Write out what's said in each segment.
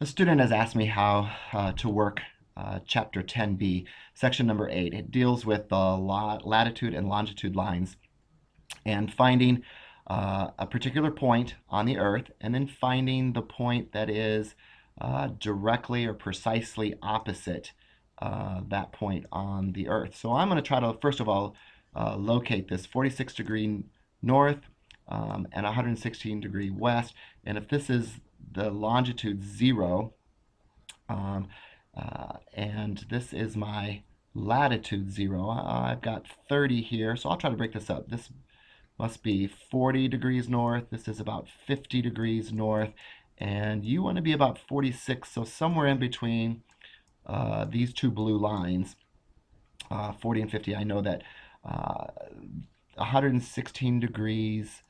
A student has asked me how to work Chapter 10b, Section number 8. It deals with the latitude and longitude lines and finding a particular point on the Earth and then finding the point that is directly or precisely opposite that point on the Earth. So I'm going to try to, first of all, locate this 46-degree north and 116-degree west. And if this is the longitude 0, and this is my latitude 0. I've got 30 here, so I'll try to break this up. This must be 40 degrees north. This is about 50 degrees north, and you want to be about 46, so somewhere in between these two blue lines, 40 and 50. I know that 116 degrees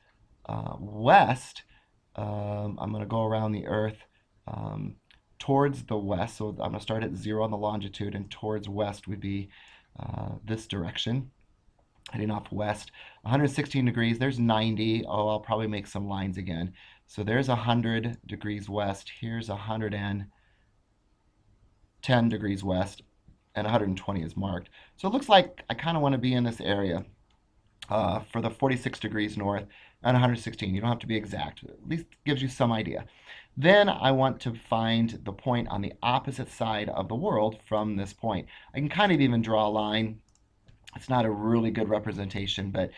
west, I'm going to go around the Earth towards the west. So I'm going to start at 0 on the longitude, and towards west would be this direction, heading off west. 116 degrees, there's 90. Oh, I'll probably make some lines again. So there's 100 degrees west. Here's 110 degrees west, and 120 is marked. So it looks like I kind of want to be in this area for the 46 degrees north and 116. You don't have to be exact. At least gives you some idea. Then I want to find the point on the opposite side of the world from this point. I can kind of even draw a line. It's not a really good representation, but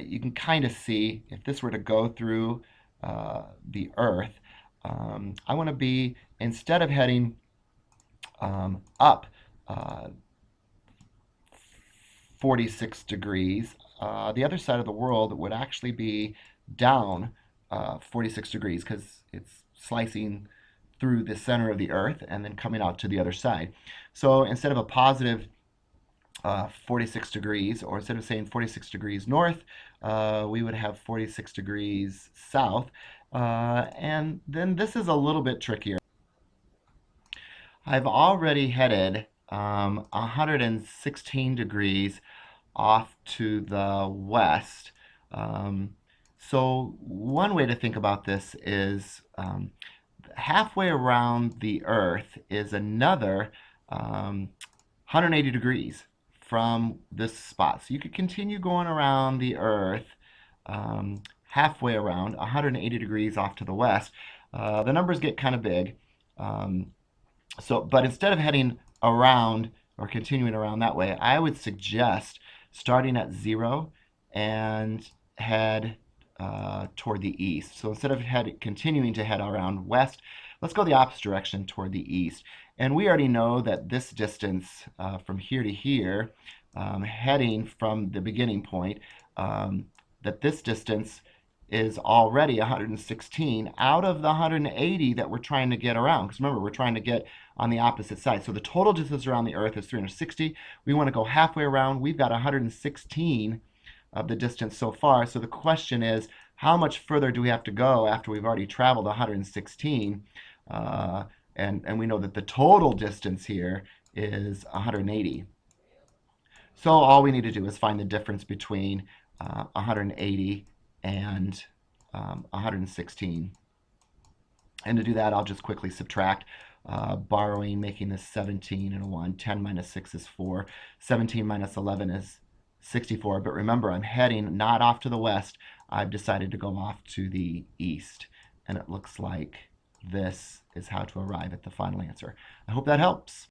you can kind of see if this were to go through the Earth, I want to be, instead of heading up 46 degrees, the other side of the world would actually be down 46 degrees because it's slicing through the center of the Earth and then coming out to the other side. So instead of a positive 46 degrees, or instead of saying 46 degrees north, we would have 46 degrees south. And then this is a little bit trickier. I've already headed 116 degrees off to the west. So one way to think about this is halfway around the Earth is another 180 degrees from this spot. So you could continue going around the Earth halfway around, 180 degrees off to the west. The numbers get kind of big. But instead of heading around or continuing around that way, I would suggest starting at 0 and head toward the east. So instead of continuing to head around west, let's go the opposite direction toward the east. And we already know that this distance from here to here, heading from the beginning point, that this distance is already 116 out of the 180 that we're trying to get around. Because remember, we're trying to get on the opposite side. So the total distance around the Earth is 360. We want to go halfway around. We've got 116 of the distance so far. So the question is, how much further do we have to go after we've already traveled 116? And we know that the total distance here is 180. So all we need to do is find the difference between 180 and 116. And to do that, I'll just quickly subtract, borrowing, making this 17 and a 1. 10 minus 6 is 4. 17 minus 11 is 64. But remember, I'm heading not off to the west. I've decided to go off to the east. And it looks like this is how to arrive at the final answer. I hope that helps.